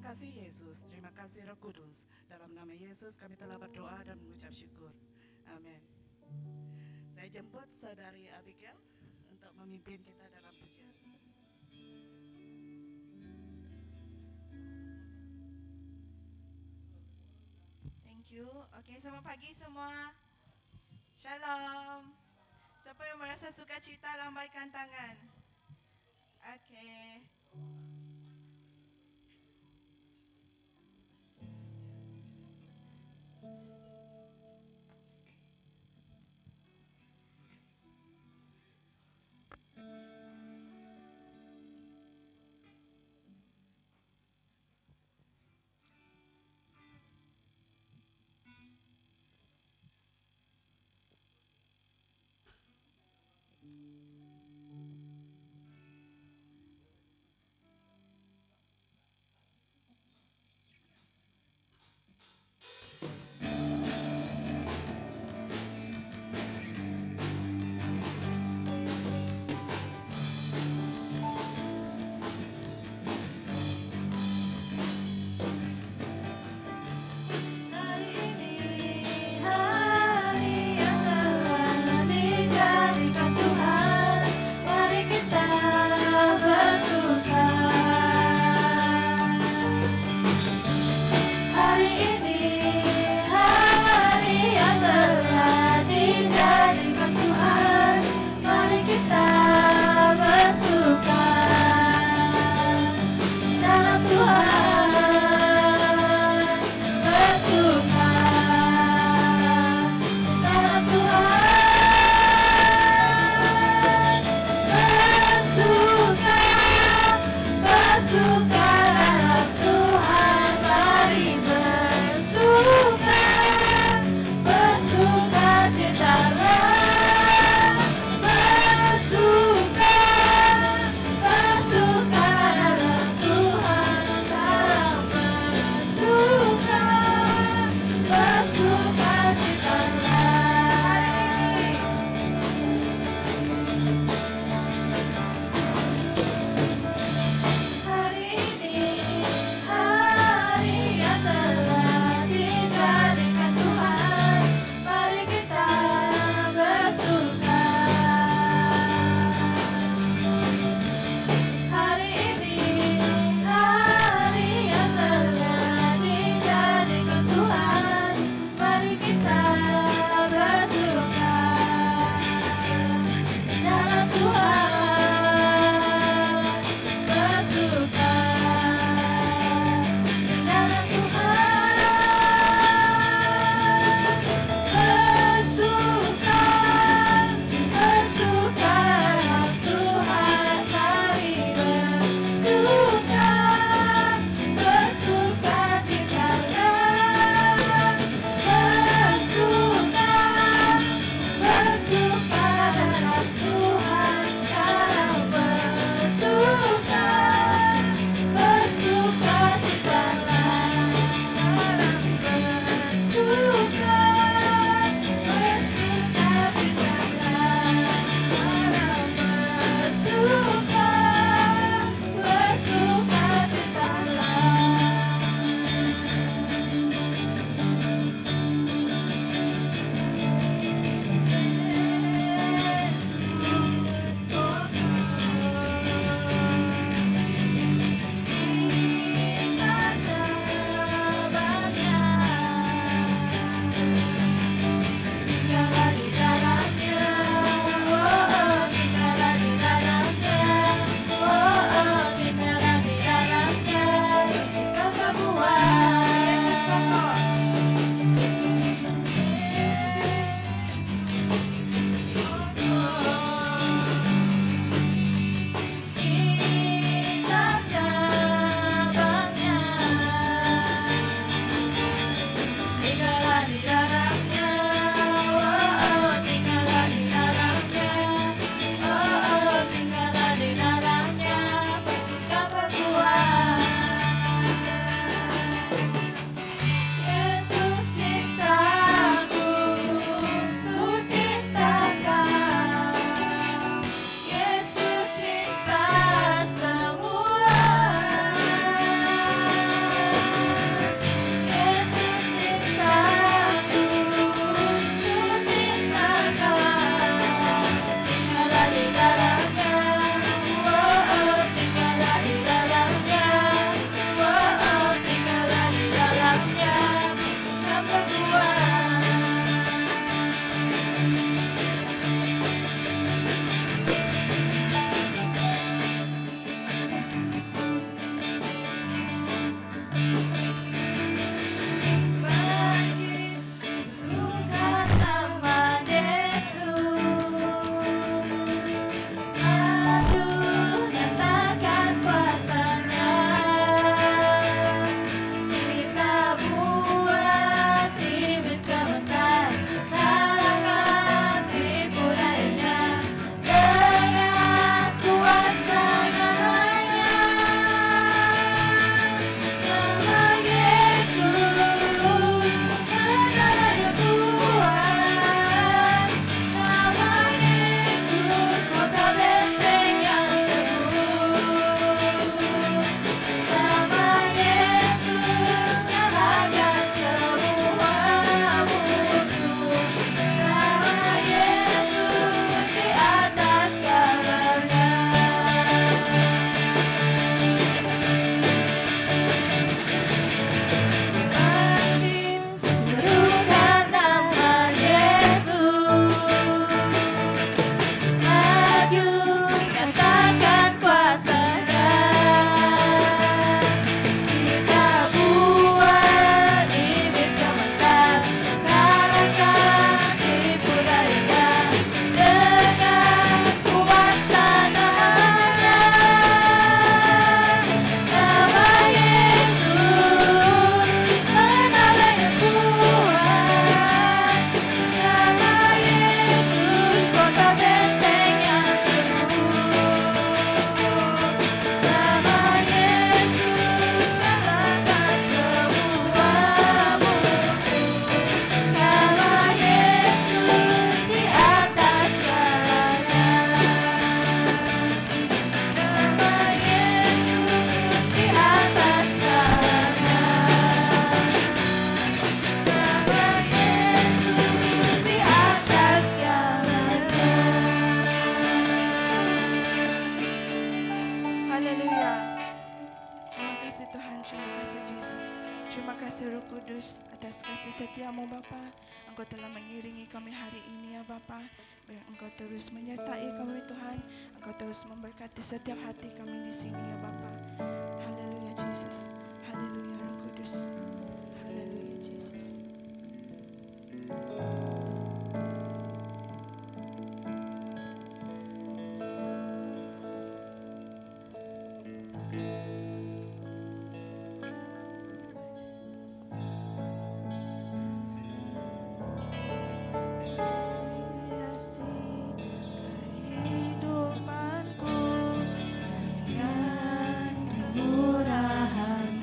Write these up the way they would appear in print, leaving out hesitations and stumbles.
kasih Yesus, terima kasih Roh Kudus. Dalam nama Yesus kami telah berdoa dan mengucap syukur. Amin. Saya jemput saudari Abigail untuk memimpin kita dalam pujian. Thank you. Okey, selamat pagi semua. Shalom. Siapa yang merasa suka cita, lambaikan tangan. Okey. Tuhan, terima kasih Yesus. Terima kasih Roh Kudus atas kasih setiamu Bapa. Engkau telah mengiringi kami hari ini ya Bapa. Biar Engkau terus menyertai kami Tuhan. Engkau terus memberkati setiap hati kami di sini ya Bapa. Haleluya Yesus. Haleluya Roh Kudus. Haleluya Yesus. Kehidupanku dengan kemurahan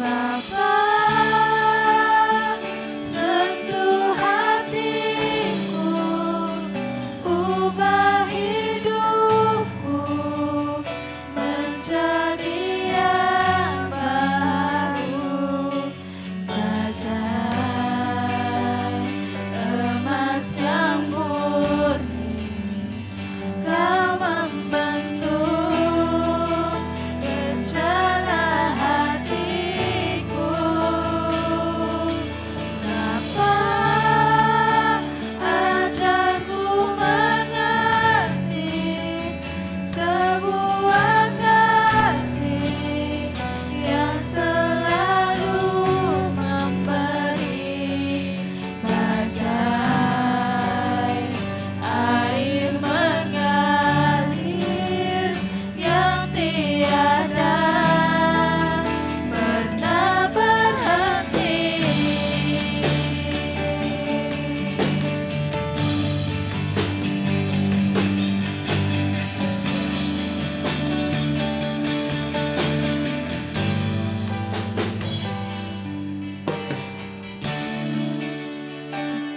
Bapa, sentuh hatiku, ubah hidupku menjadi yang baru, bagai emas yang murni. Kau membentuk rencana hatiku. Bapa, ajarku mengerti sebuah kasih yang selalu memberi, bagai air mengalir yang tiada pernah berhenti.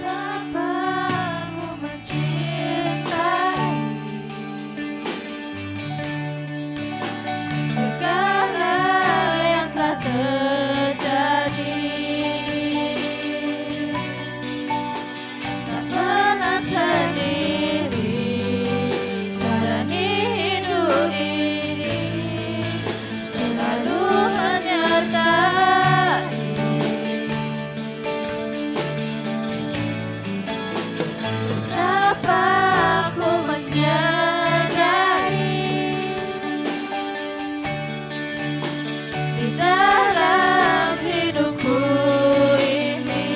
Betapa ku mencintai segala yang telah terjadi. Tak pernah sendiri jalani hidup ini, selalu menyertai. Betapa aku menyadari di dalam hidupku ini,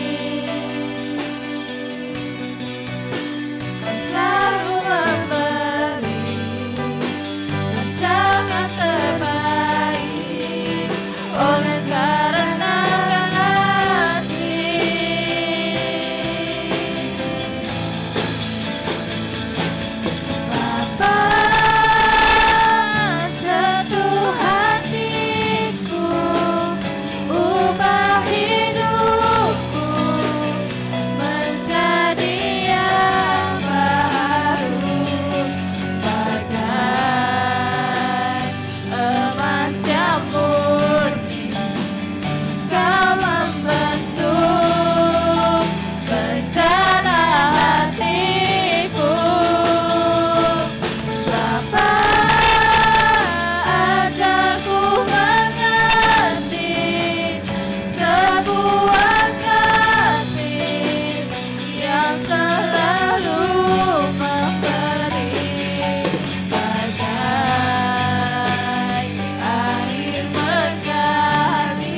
Kau selalu memberi rancangan terbaik oleh karena kasih. Bapa, sentuh hatiku, ubah hidupku menjadi yang baru, bagai emas yang murni. Kau membentuk rencana hatiku. Bapa, ajarku mengerti sebuah kasih yang selalu memberi, bagai air mengalir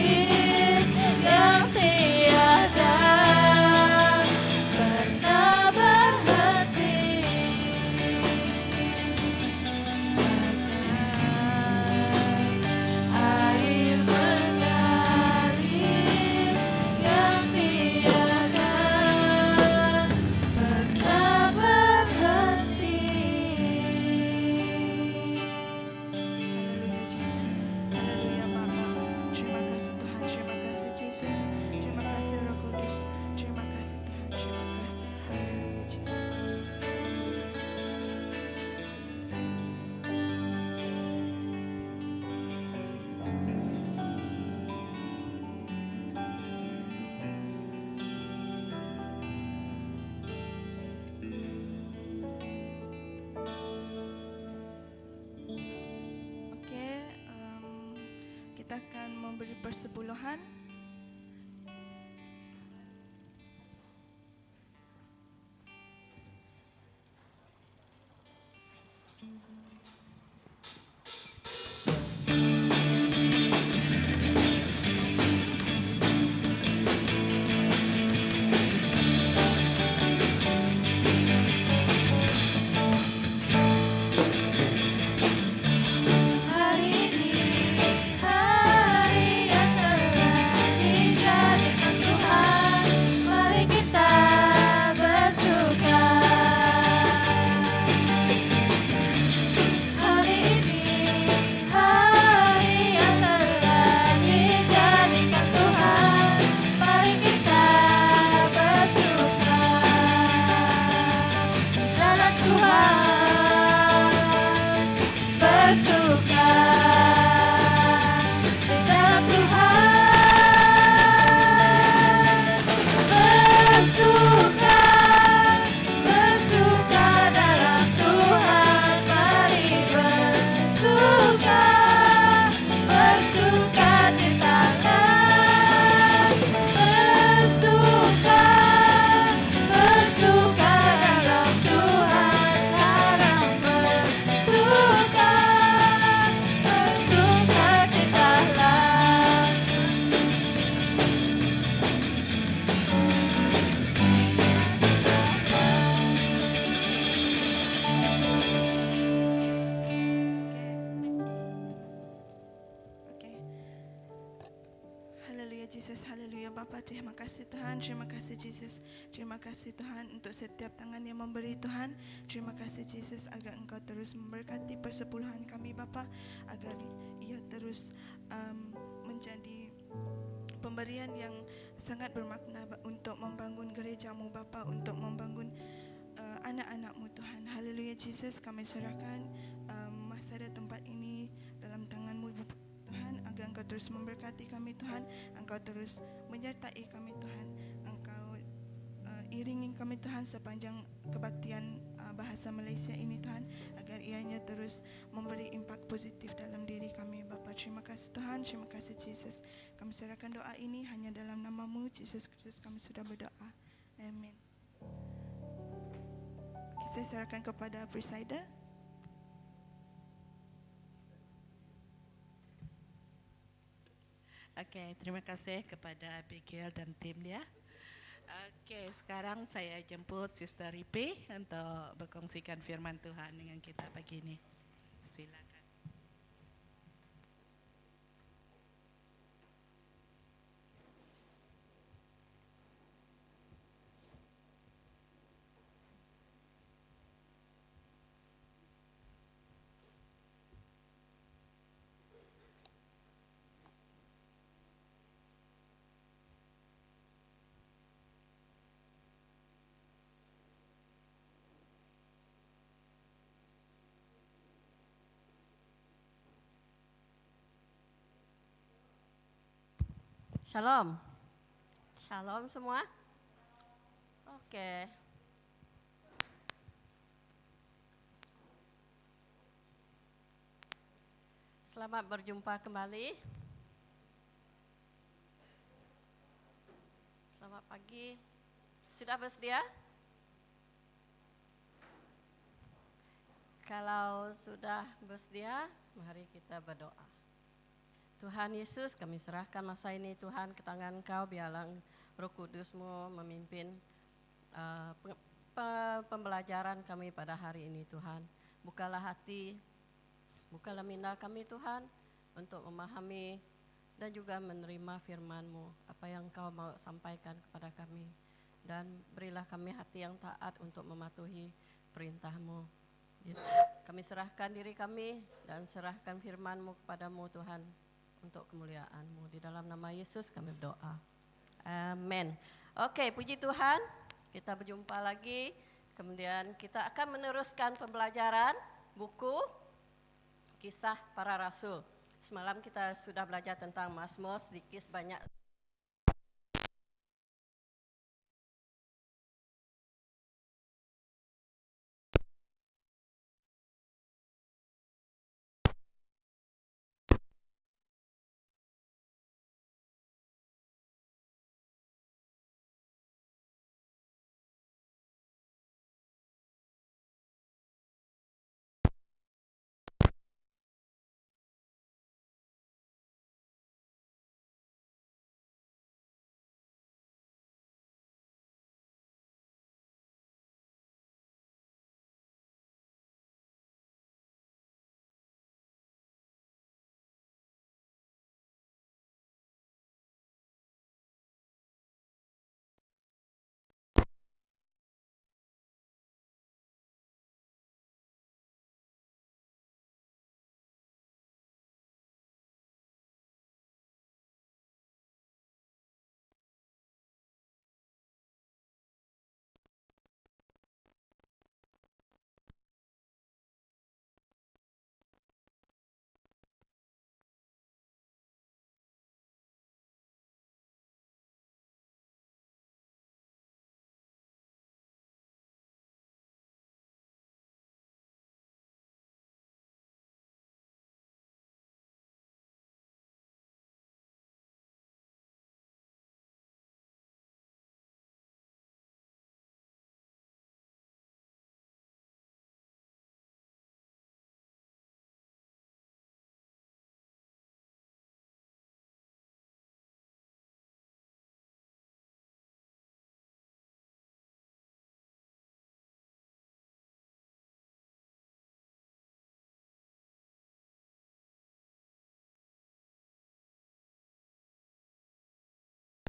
yang tiada pernah berhenti, air mengalir yang tiada pernah berhenti. Haleluya Yesus, haleluya Bapa. Terima kasih Tuhan, terima kasih Yesus, terima kasih Roh Kudus, terima kasih Tuhan, terima kasih. Haleluya Yesus. Oke, kita akan memberi persepuluhan. Hari ini hari yang telah dijadikan Tuhan, mari kita bersuka. Jesus, haleluya Bapa. Terima kasih Tuhan, terima kasih Jesus. Terima kasih Tuhan untuk setiap tangan yang memberi Tuhan. Terima kasih Jesus agar Engkau terus memberkati persepuluhan kami Bapa, agar ia terus menjadi pemberian yang sangat bermakna untuk membangun gerejamu Bapa, untuk membangun anak-anak-Mu Tuhan. Haleluya Jesus, kami serahkan masa dan tempat ini dalam tangan-Mu Tuhan, agar Engkau terus memberkati kami Tuhan, Engkau terus menyertai kami Tuhan, Engkau iringi kami Tuhan sepanjang kebaktian bahasa Malaysia ini Tuhan, agar ianya terus memberi impak positif dalam diri kami Bapa. Terima kasih Tuhan, terima kasih Jesus. Kami serahkan doa ini hanya dalam nama-Mu Yesus Kristus kami sudah berdoa. Amin. Saya serahkan kepada presider. Oke, terima kasih kepada Abigail dan tim dia. Oke, sekarang saya jemput Sister Ripe untuk berkongsikan firman Tuhan dengan kita pagi ini. Silakan. Shalom. Shalom semua. Oke. Selamat berjumpa kembali. Selamat pagi. Sudah bersedia? Kalau sudah bersedia, mari kita berdoa. Tuhan Yesus, kami serahkan masa ini Tuhan ke tangan Engkau, biarlah Roh Kudus-Mu memimpin pembelajaran kami pada hari ini Tuhan. Bukalah hati, bukalah minda kami Tuhan untuk memahami dan juga menerima firman-Mu, apa yang Engkau mau sampaikan kepada kami. Dan berilah kami hati yang taat untuk mematuhi perintah-Mu. Kami serahkan diri kami dan serahkan firman-Mu kepadamu Tuhan, untuk kemuliaan-Mu. Di dalam nama Yesus kami berdoa. Amin. Oke, puji Tuhan. Kita berjumpa lagi. Kemudian kita akan meneruskan pembelajaran buku Kisah Para Rasul. Semalam kita sudah belajar tentang Mazmur, sedikit banyak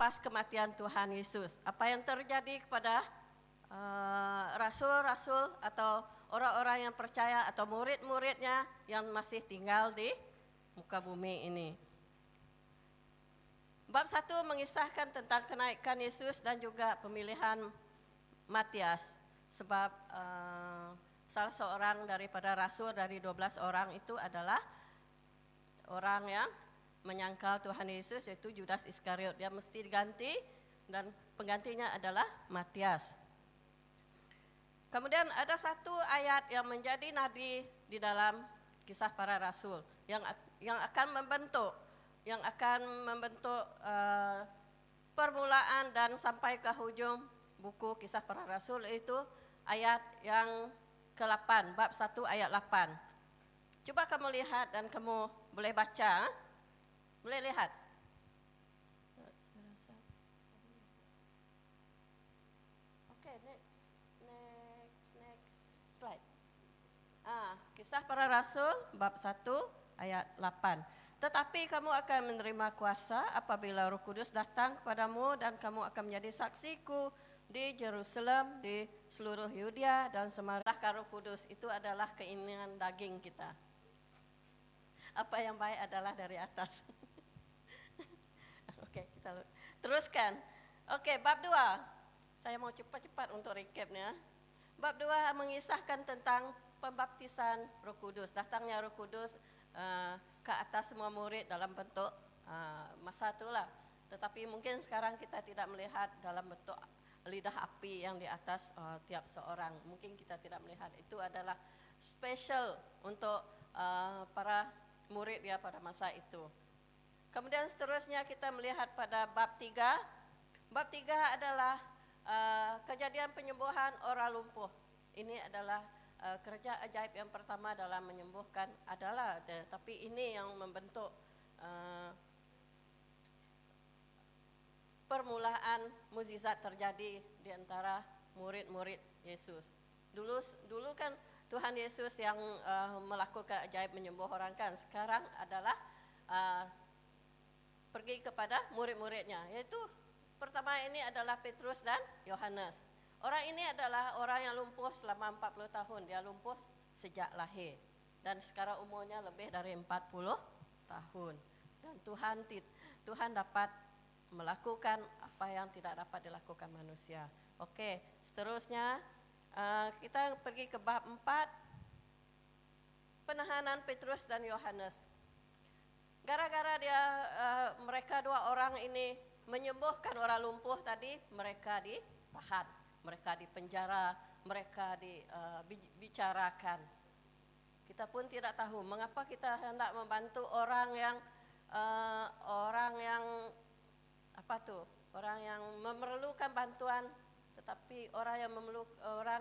pas kematian Tuhan Yesus. Apa yang terjadi kepada rasul-rasul atau orang-orang yang percaya atau murid-muridnya yang masih tinggal di muka bumi ini. Bab 1 mengisahkan tentang kenaikan Yesus dan juga pemilihan Matias. Sebab salah seorang daripada rasul dari 12 orang itu adalah orang yang menyangkal Tuhan Yesus, yaitu Judas Iskariot. Dia mesti diganti dan penggantinya adalah Matias. Kemudian ada satu ayat yang menjadi nadi di dalam Kisah Para Rasul yang akan membentuk permulaan dan sampai ke hujung buku Kisah Para Rasul, itu ayat yang ke-8, bab 1 ayat 8. Coba kamu lihat dan kamu boleh baca. Boleh lihat? Oke, next slide. Kisah Para Rasul bab 1 ayat 8. Tetapi kamu akan menerima kuasa apabila Roh Kudus datang kepadamu dan kamu akan menjadi saksiku di Yerusalem, di seluruh Yudea dan Samaria. Roh Kudus itu adalah keinginan daging kita. Apa yang baik adalah dari atas. Oke, kita teruskan. Oke, bab 2. Saya mau cepat-cepat untuk recapnya. Bab 2 mengisahkan tentang pembaptisan Roh Kudus. Datangnya Roh Kudus ke atas semua murid dalam bentuk masa itulah. Tetapi mungkin sekarang kita tidak melihat dalam bentuk lidah api yang di atas tiap seorang. Mungkin kita tidak melihat. Itu adalah special untuk para murid ya pada masa itu. Kemudian seterusnya kita melihat pada bab 3. Bab 3 adalah kejadian penyembuhan orang lumpuh. Ini adalah kerja ajaib yang pertama dalam menyembuhkan tapi ini yang membentuk permulaan mukjizat terjadi di antara murid-murid Yesus. Dulu kan Tuhan Yesus yang melakukan ajaib menyembuh orang kan. Sekarang adalah pergi kepada murid-muridnya, yaitu pertama ini adalah Petrus dan Yohanes. Orang ini adalah orang yang lumpuh selama 40 tahun. Dia lumpuh sejak lahir. Dan sekarang umurnya lebih dari 40 tahun. Dan Tuhan dapat melakukan apa yang tidak dapat dilakukan manusia. Oke, seterusnya kita pergi ke bab 4. Penahanan Petrus dan Yohanes. Gara-gara mereka dua orang ini menyembuhkan orang lumpuh tadi, mereka ditahan. Mereka dipenjara, mereka dibicarakan. Kita pun tidak tahu mengapa kita hendak membantu orang yang memerlukan bantuan, tetapi orang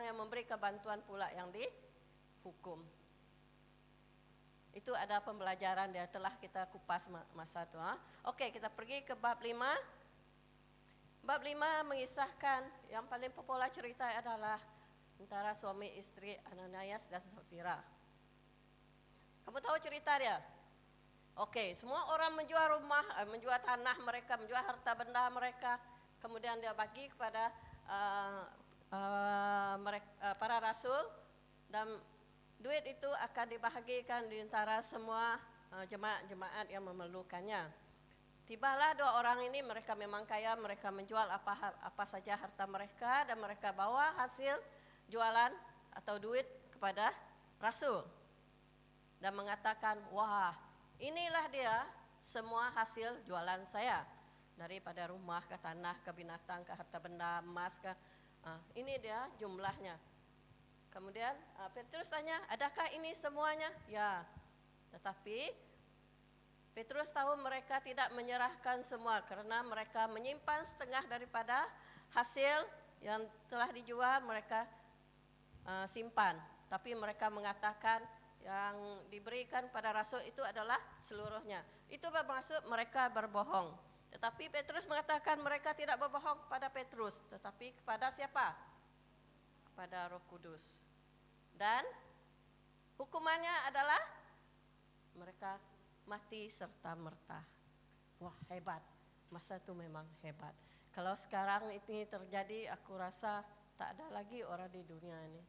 yang memberikan bantuan pula yang dihukum. Itu ada pembelajaran dia telah kita kupas masa itu. Oke, kita pergi ke bab 5. Bab 5 mengisahkan yang paling populer cerita adalah antara suami istri Ananias dan Safira. Kamu tahu cerita dia? Oke, semua orang menjual rumah, menjual tanah mereka, menjual harta benda mereka. Kemudian dia bagi kepada para rasul dan duit itu akan dibahagikan di antara semua jemaat-jemaat yang memerlukannya. Tibalah dua orang ini, mereka memang kaya, mereka menjual apa saja harta mereka dan mereka bawa hasil jualan atau duit kepada rasul. Dan mengatakan, wah inilah dia semua hasil jualan saya. Daripada rumah ke tanah, ke binatang, ke harta benda, emas, ini dia jumlahnya. Kemudian Petrus tanya, adakah ini semuanya? Ya, tetapi Petrus tahu mereka tidak menyerahkan semua karena mereka menyimpan setengah daripada hasil yang telah dijual mereka simpan. Tapi mereka mengatakan yang diberikan pada rasul itu adalah seluruhnya. Itu bermaksud mereka berbohong. Tetapi Petrus mengatakan mereka tidak berbohong kepada Petrus, tetapi kepada siapa? Kepada Roh Kudus. Dan hukumannya adalah mereka mati serta merta. Wah, hebat. masa itu memang hebat. Kalau sekarang ini terjadi, aku rasa tak ada lagi orang di dunia ini.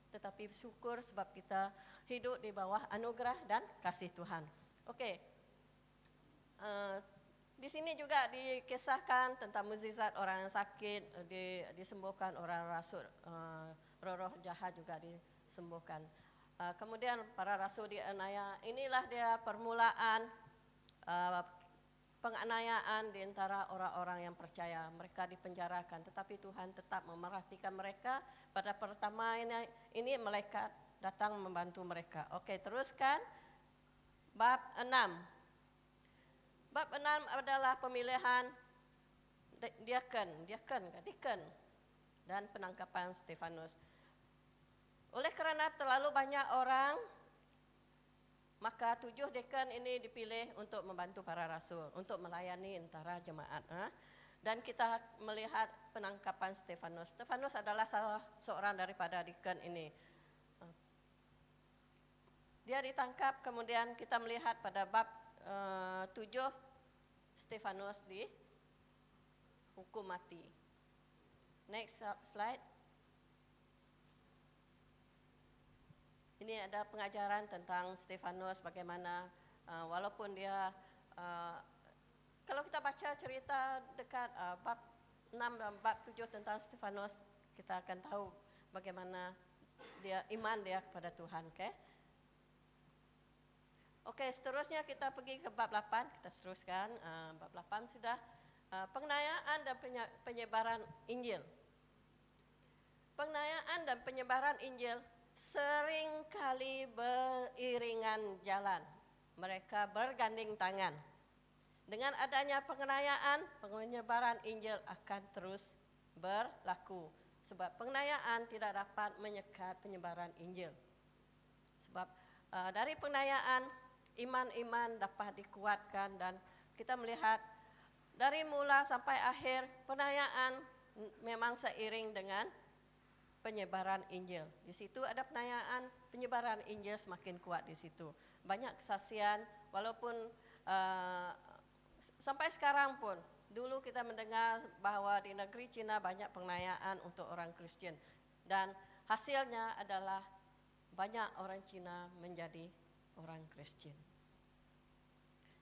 Tetapi syukur sebab kita hidup di bawah anugerah dan kasih Tuhan. Oke, di sini juga dikisahkan tentang mukjizat orang yang sakit disembuhkan, orang rasul, roh-roh jahat juga disembuhkan. Kemudian para rasul dianiaya. Inilah dia permulaan penganiayaan di antara orang-orang yang percaya. Mereka dipenjarakan, tetapi Tuhan tetap memerhatikan mereka. Pada pertama ini malaikat datang membantu mereka. Oke, teruskan bab 6. Bab 6 adalah pemilihan diaken dan penangkapan Stefanus. Oleh kerana terlalu banyak orang, maka 7 dekan ini dipilih untuk membantu para rasul, untuk melayani antara jemaat. Dan kita melihat penangkapan Stefanus. Stefanus adalah salah seorang daripada dekan ini. Dia ditangkap, kemudian kita melihat pada bab 7, Stefanus dihukum mati. Next slide. Ini ada pengajaran tentang Stefanus, bagaimana walaupun dia, kalau kita baca cerita dekat bab 6 dan bab 7 tentang Stefanus, kita akan tahu bagaimana iman dia kepada Tuhan. Oke, seterusnya kita pergi ke bab 8, kita teruskan. Bab 8 sudah penganiayaan dan penyebaran Injil. Penganiayaan dan penyebaran Injil sering kali beriringan jalan. Mereka berganding tangan. Dengan adanya penganiayaan, penyebaran Injil akan terus berlaku. Sebab penganiayaan tidak dapat menyekat penyebaran Injil. Sebab dari penganiayaan, iman-iman dapat dikuatkan, dan kita melihat dari mula sampai akhir penganiayaan memang seiring dengan penyebaran Injil. Di situ ada penganiayaan, penyebaran Injil semakin kuat di situ. Banyak kesaksian, walaupun sampai sekarang pun, dulu kita mendengar bahwa di negeri Cina banyak penganiayaan untuk orang Kristen. Dan hasilnya adalah banyak orang Cina menjadi orang Kristen.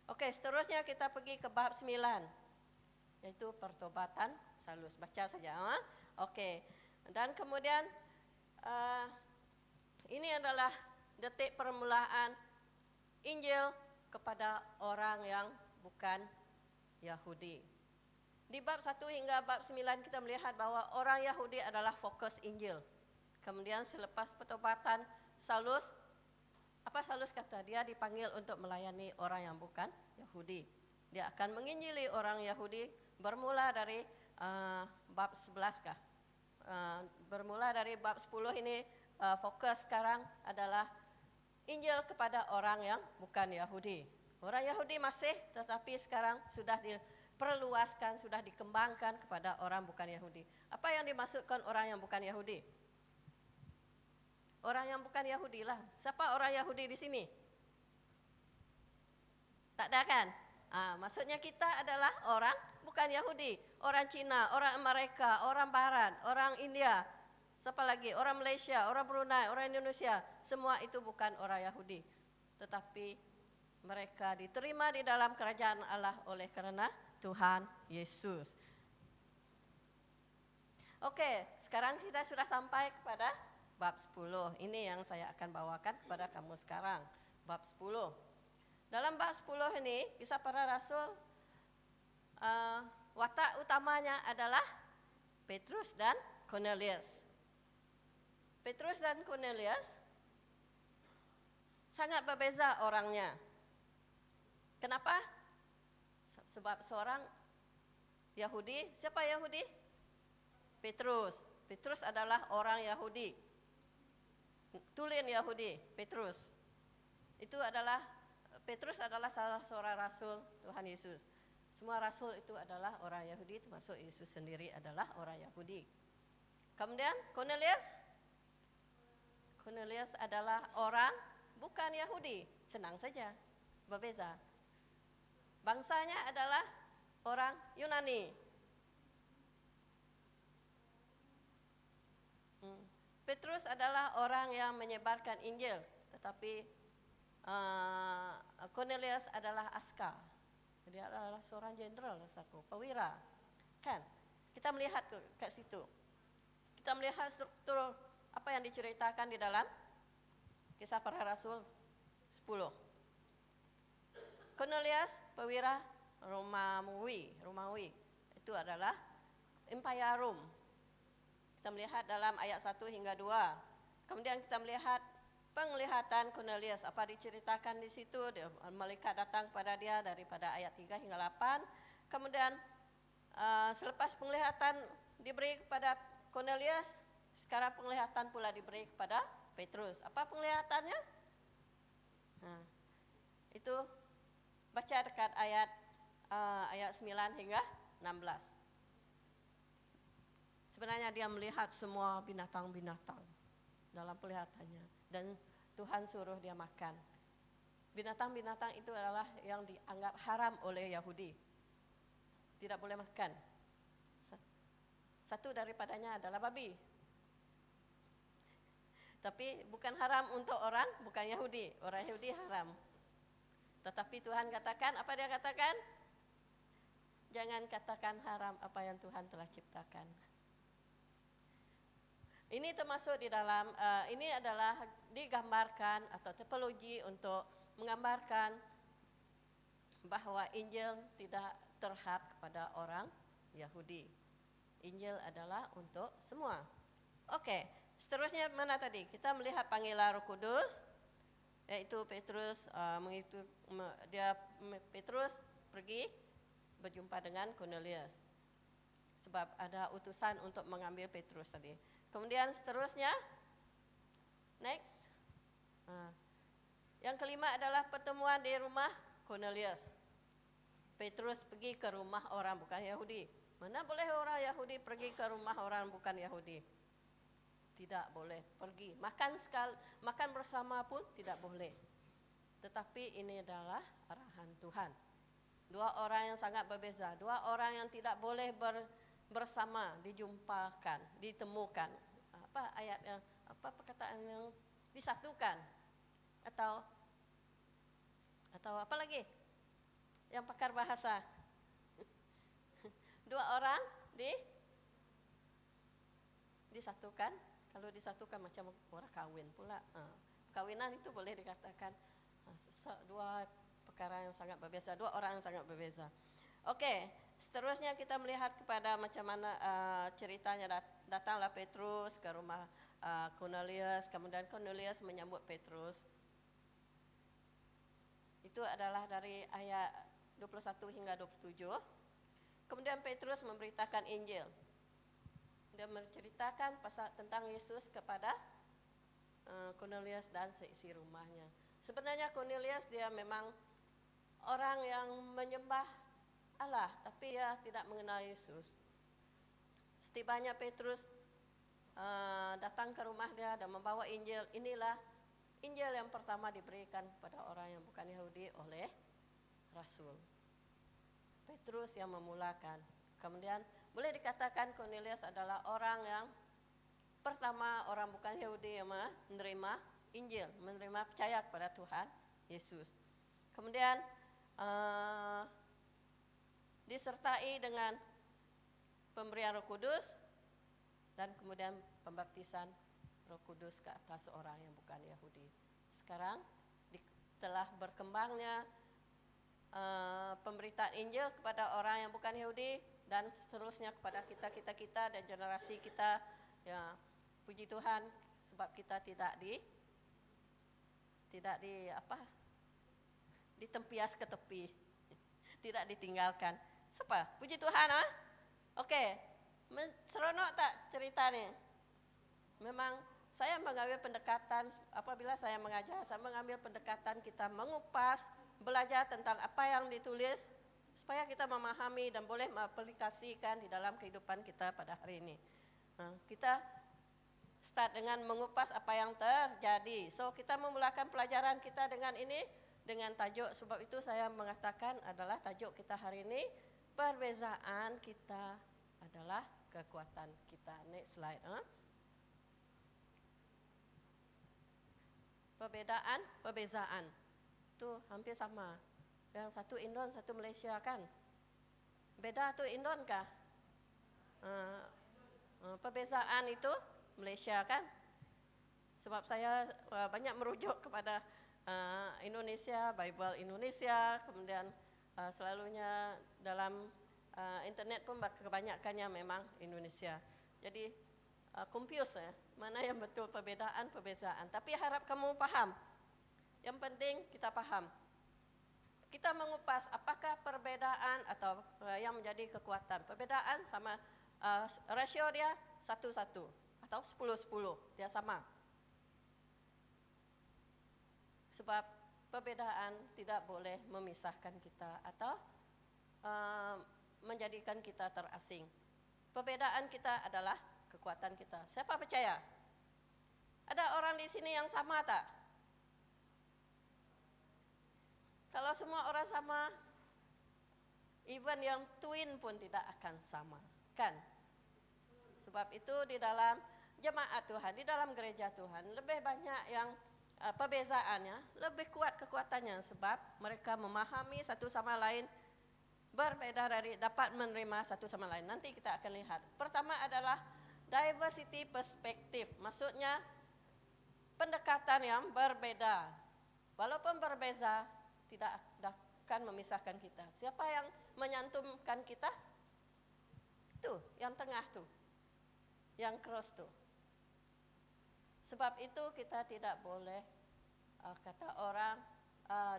Oke, seterusnya kita pergi ke bab 9, yaitu pertobatan Saulus. Baca saja. Oke. Dan kemudian ini adalah detik permulaan Injil kepada orang yang bukan Yahudi. Di bab 1 hingga bab 9 kita melihat bahwa orang Yahudi adalah fokus Injil. Kemudian selepas pertobatan Saulus, apa Saulus kata? Dia dipanggil untuk melayani orang yang bukan Yahudi. Dia akan menginjili orang Yahudi bermula dari bab 11 kah? Bermula dari bab 10 ini, fokus sekarang adalah Injil kepada orang yang bukan Yahudi. Orang Yahudi masih, tetapi sekarang sudah diperluaskan, sudah dikembangkan kepada orang bukan Yahudi. Apa yang dimaksudkan orang yang bukan Yahudi? Orang yang bukan Yahudi lah. Siapa orang Yahudi di sini? Tak ada kan? Maksudnya kita adalah orang bukan Yahudi, orang Cina, orang Amerika, orang Barat, orang India, siapa lagi? Orang Malaysia, orang Brunei, orang Indonesia, semua itu bukan orang Yahudi. Tetapi mereka diterima di dalam kerajaan Allah oleh karena Tuhan Yesus. Oke, sekarang kita sudah sampai kepada bab 10. Ini yang saya akan bawakan kepada kamu sekarang. Bab 10. Dalam bab 10 ini, kisah para rasul, watak utamanya adalah Petrus dan Cornelius. Petrus dan Cornelius sangat berbeza orangnya. Kenapa? Sebab seorang Yahudi, siapa Yahudi? Petrus. Petrus adalah orang Yahudi. Tulen Yahudi, Petrus. Petrus adalah salah seorang rasul Tuhan Yesus. Semua rasul itu adalah orang Yahudi, termasuk Yesus sendiri adalah orang Yahudi. Kemudian Cornelius adalah orang bukan Yahudi, senang saja, berbeza. Bangsanya adalah orang Yunani. Petrus adalah orang yang menyebarkan Injil, tetapi Cornelius adalah askar. Dia adalah seorang jenderal, rasaku, perwira. Kan? Kita melihat ke situ. Kita melihat struktur apa yang diceritakan di dalam Kisah Para Rasul 10. Cornelius, perwira Romawi. Itu adalah Empire Rom. Kita melihat dalam ayat 1 hingga 2. Kemudian kita melihat penglihatan Cornelius, apa diceritakan di situ, malaikat datang pada dia daripada ayat 3 hingga 8. Kemudian selepas penglihatan diberi kepada Cornelius, sekarang penglihatan pula diberi kepada Petrus. Apa penglihatannya? Nah, itu baca dekat ayat 9 hingga 16. Sebenarnya dia melihat semua binatang-binatang dalam penglihatannya. Dan Tuhan suruh dia makan. Binatang-binatang itu adalah yang dianggap haram oleh Yahudi. Tidak boleh makan. Satu daripadanya adalah babi. Tapi bukan haram untuk orang, bukan Yahudi. Orang Yahudi haram. Tetapi Tuhan katakan, apa dia katakan? Jangan katakan haram apa yang Tuhan telah ciptakan. Ini termasuk di dalam, ini adalah digambarkan atau tipologi untuk menggambarkan bahwa Injil tidak terhad kepada orang Yahudi. Injil adalah untuk semua. Oke, seterusnya mana tadi? Kita melihat panggilan Roh Kudus, yaitu Petrus, Petrus pergi berjumpa dengan Cornelius. Sebab ada utusan untuk mengambil Petrus tadi. Kemudian seterusnya, next. Yang kelima adalah pertemuan di rumah Cornelius. Petrus pergi ke rumah orang bukan Yahudi. Mana boleh orang Yahudi pergi ke rumah orang bukan Yahudi? Tidak boleh pergi. Makan bersama pun tidak boleh. Tetapi ini adalah arahan Tuhan. Dua orang yang sangat berbeza. Dua orang yang tidak boleh bersama dijumpakan, ditemukan. Apa ayatnya? Apa perkataan yang disatukan? Atau apa lagi? Yang pakar bahasa. Dua orang disatukan. Kalau disatukan macam orang kawin pula. Kawinan itu boleh dikatakan dua perkara yang sangat berbeza, dua orang yang sangat berbeza. Oke, seterusnya kita melihat kepada macam mana ceritanya. Datanglah Petrus ke rumah Cornelius, kemudian Cornelius menyambut Petrus. Itu adalah dari ayat 21 hingga 27. Kemudian Petrus memberitakan Injil. Dia menceritakan tentang Yesus kepada Cornelius dan seisi rumahnya. Sebenarnya Cornelius dia memang orang yang menyembah Allah, tapi dia tidak mengenal Yesus. Setibanya Petrus datang ke rumah dia dan membawa Injil. Inilah Injil yang pertama diberikan kepada orang yang bukan Yahudi oleh Rasul. Petrus yang memulakan. Kemudian boleh dikatakan Cornelius adalah orang yang pertama orang bukan Yahudi yang menerima Injil, menerima percaya kepada Tuhan Yesus. Kemudian disertai dengan pemberian Roh Kudus dan kemudian pembaptisan Roh Kudus ke atas orang yang bukan Yahudi. Sekarang telah berkembangnya pemberitaan Injil kepada orang yang bukan Yahudi dan seterusnya kepada kita dan generasi kita. Ya, puji Tuhan sebab kita tidak ditempias ke tepi, tidak ditinggalkan. Sebab puji Tuhan, Oke, seronok tak ceritanya? Memang saya mengambil pendekatan apabila saya mengajar, saya mengambil pendekatan kita mengupas, belajar tentang apa yang ditulis supaya kita memahami dan boleh mengaplikasikan di dalam kehidupan kita pada hari ini. Kita start dengan mengupas apa yang terjadi. So kita memulakan pelajaran kita dengan ini, dengan tajuk. Sebab itu saya mengatakan adalah tajuk kita hari ini perbezaan kita adalah kekuatan kita. Next slide. Perbezaan itu hampir sama. Yang satu Indon, satu Malaysia kan? Beda tuh Indon kah? Perbezaan itu Malaysia kan? Sebab saya banyak merujuk kepada Indonesia, Bible Indonesia, kemudian selalunya dalam internet pun kebanyakannya memang Indonesia. Jadi confuse ya, mana yang betul perbezaan. Tapi harap kamu paham. Yang penting kita paham. Kita mengupas apakah perbedaan atau yang menjadi kekuatan. Perbedaan sama rasio dia 1:1 atau 10:10, dia sama. Sebab perbedaan tidak boleh memisahkan kita atau menjadikan kita terasing. Perbedaan kita adalah kekuatan kita. Siapa percaya? Ada orang di sini yang sama tak? Kalau semua orang sama, even yang twin pun tidak akan sama, kan? Sebab itu di dalam jemaat Tuhan, di dalam gereja Tuhan, lebih banyak yang perbezaannya, lebih kuat kekuatannya sebab mereka memahami satu sama lain, berbeda dari dapat menerima satu sama lain. Nanti kita akan lihat. Pertama adalah diversity perspektif, maksudnya pendekatan yang berbeda. Walaupun berbeza, tidak akan memisahkan kita. Siapa yang menyantumkan kita? Tuh, yang tengah tuh, yang cross tuh. Sebab itu kita tidak boleh kata orang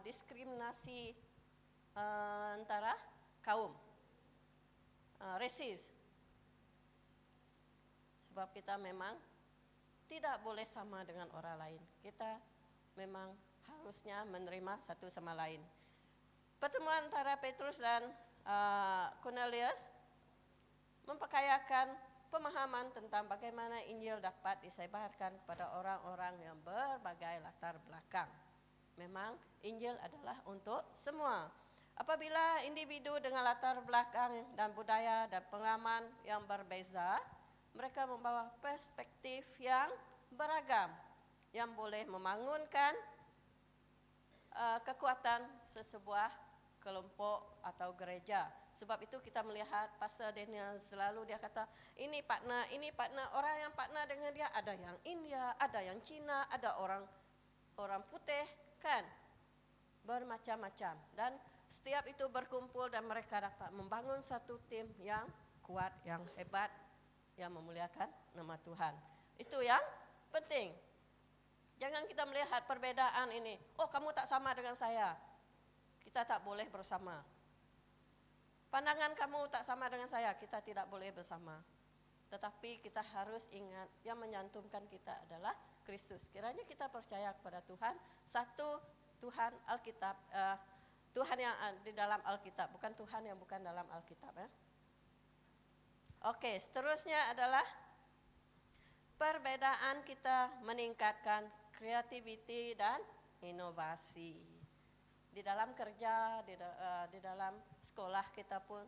diskriminasi antara kaum, rasis. Sebab kita memang tidak boleh sama dengan orang lain. Kita memang harusnya menerima satu sama lain. Pertemuan antara Petrus dan Cornelius memperkayakan pemahaman tentang bagaimana Injil dapat disebarkan kepada orang-orang yang berbagai latar belakang. Memang Injil adalah untuk semua. Apabila individu dengan latar belakang dan budaya dan pengalaman yang berbeza, mereka membawa perspektif yang beragam yang boleh membangunkan kekuatan sesebuah kelompok atau gereja. Sebab itu kita melihat Pastor Daniel selalu dia kata, ini partner, orang yang partner dengan dia ada yang India, ada yang Cina, ada orang putih, kan? Bermacam-macam. Dan setiap itu berkumpul dan mereka dapat membangun satu tim yang kuat, yang hebat, yang memuliakan nama Tuhan. Itu yang penting. Jangan kita melihat perbedaan ini. Oh, kamu tak sama dengan saya. Kita tak boleh bersama. Pandangan kamu tak sama dengan saya, kita tidak boleh bersama. Tetapi kita harus ingat yang menyantumkan kita adalah Kristus. Kiranya kita percaya kepada Tuhan, satu Tuhan Alkitab, Tuhan yang di dalam Alkitab, bukan Tuhan yang bukan dalam Alkitab. Ya. Oke, seterusnya adalah perbedaan kita meningkatkan kreativiti dan inovasi. Di dalam kerja, di dalam sekolah kita pun,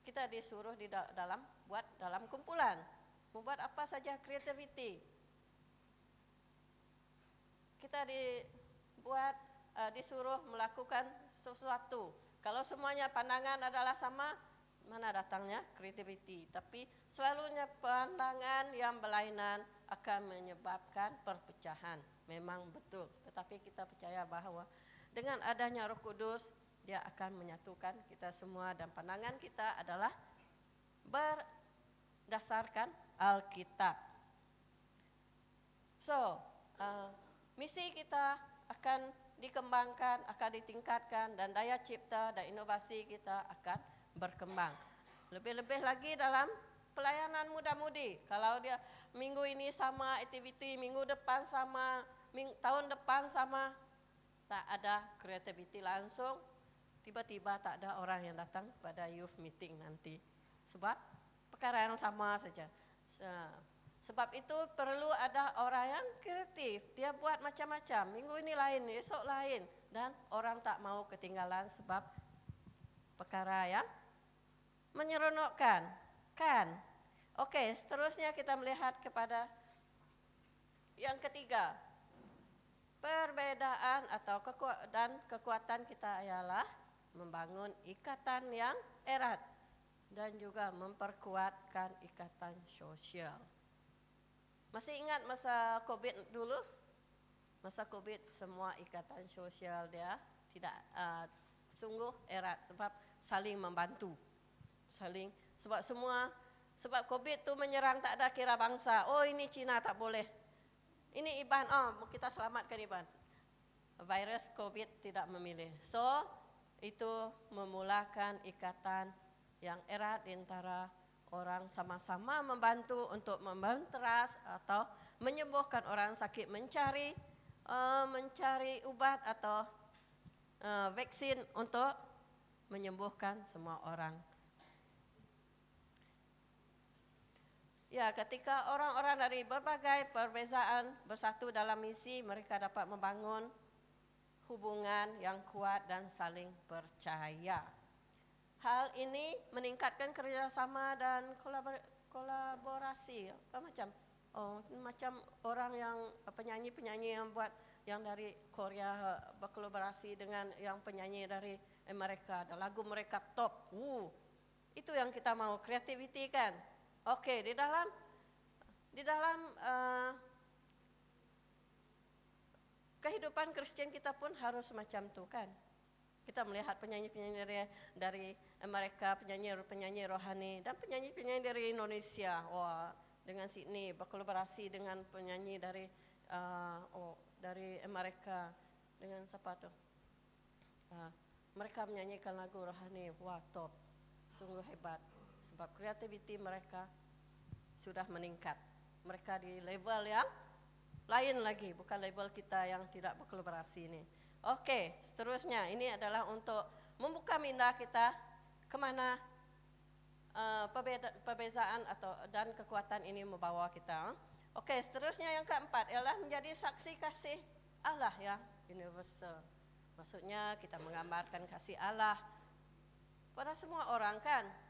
kita disuruh buat dalam kumpulan. Membuat apa saja kreativiti. Kita disuruh melakukan sesuatu. Kalau semuanya pandangan adalah sama, mana datangnya kreativiti. Tapi selalunya pandangan yang berlainan akan menyebabkan perpecahan. Memang betul. Tetapi kita percaya bahwa dengan adanya Roh Kudus, dia akan menyatukan kita semua dan pandangan kita adalah berdasarkan Alkitab. So, misi kita akan dikembangkan, akan ditingkatkan dan daya cipta dan inovasi kita akan berkembang. Lebih-lebih lagi dalam pelayanan muda-mudi. Kalau dia minggu ini sama aktiviti, minggu depan sama, tahun depan sama, tak ada kreativiti langsung, tiba-tiba tak ada orang yang datang pada youth meeting nanti. Sebab perkara yang sama saja. Sebab itu perlu ada orang yang kreatif. Dia buat macam-macam. Minggu ini lain, esok lain. Dan orang tak mau ketinggalan sebab perkara yang menyeronokkan, kan? Oke, seterusnya kita melihat kepada yang ketiga. Perbedaan atau kekuatan kita ialah membangun ikatan yang erat dan juga memperkuatkan ikatan sosial. Masih ingat masa COVID dulu? Masa COVID semua ikatan sosial dia tidak sungguh erat sebab saling membantu. Sebab COVID tu menyerang tak ada kira bangsa. Oh ini Cina tak boleh. Ini Iban, kita selamatkan Iban. Virus COVID tidak memilih. So, itu memulakan ikatan yang erat antara orang sama-sama membantu untuk membentras atau menyembuhkan orang sakit, mencari ubat atau vaksin untuk menyembuhkan semua orang. Ya, ketika orang-orang dari berbagai perbezaan bersatu dalam misi, mereka dapat membangun hubungan yang kuat dan saling percaya. Hal ini meningkatkan kerjasama dan kolaborasi. Macam orang yang penyanyi-penyanyi yang buat yang dari Korea berkolaborasi dengan yang penyanyi dari Amerika. Dan lagu mereka top. Itu yang kita mau, creativity kan. Oke, di dalam kehidupan Kristen kita pun harus macam tu kan. Kita melihat penyanyi-penyanyi dari Amerika, penyanyi rohani dan penyanyi-penyanyi dari Indonesia. Wah, dengan Sydney berkolaborasi dengan penyanyi dari Amerika dengan siapa tu? Mereka menyanyikan lagu rohani. Wah, top. Sungguh hebat. Sebab kreativiti mereka sudah meningkat. Mereka di level yang lain lagi, bukan level kita yang tidak berkolaborasi ini. Oke, seterusnya ini adalah untuk membuka minda kita kemana perbezaan dan kekuatan ini membawa kita. Oke, seterusnya yang keempat ialah menjadi saksi kasih Allah yang universal. Maksudnya kita menggambarkan kasih Allah pada semua orang kan.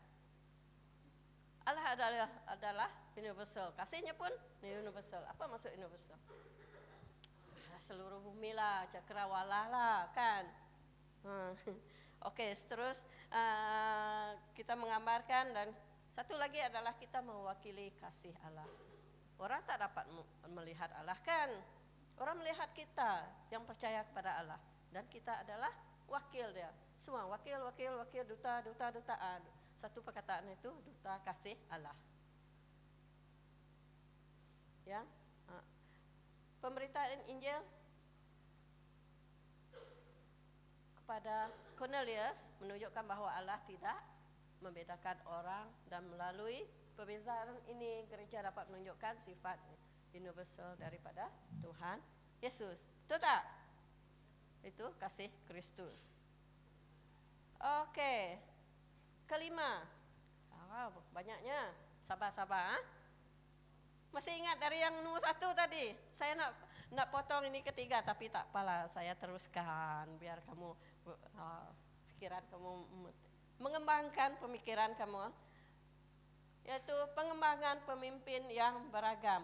Allah adalah universal. Kasihnya pun universal. Apa maksud universal? Seluruh bumi lah, cakrawala lah kan. Oke, terus kita menggambarkan dan satu lagi adalah kita mewakili kasih Allah. Orang tak dapat melihat Allah kan. Orang melihat kita yang percaya kepada Allah. Dan kita adalah wakil dia. Semua wakil, duta. Satu perkataan itu duta kasih Allah. Ya, pemberitaan Injil kepada Cornelius menunjukkan bahawa Allah tidak membedakan orang dan melalui perbezaan ini gereja dapat menunjukkan sifat universal daripada Tuhan Yesus. Betul tak? Itu kasih Kristus. Oke. Kelima, banyaknya, sabar. Masih ingat dari yang nomor 1 tadi? Saya nak potong ini ketiga, tapi tak apalah, saya teruskan biar kamu pikiran kamu mengembangkan pemikiran kamu, yaitu pengembangan pemimpin yang beragam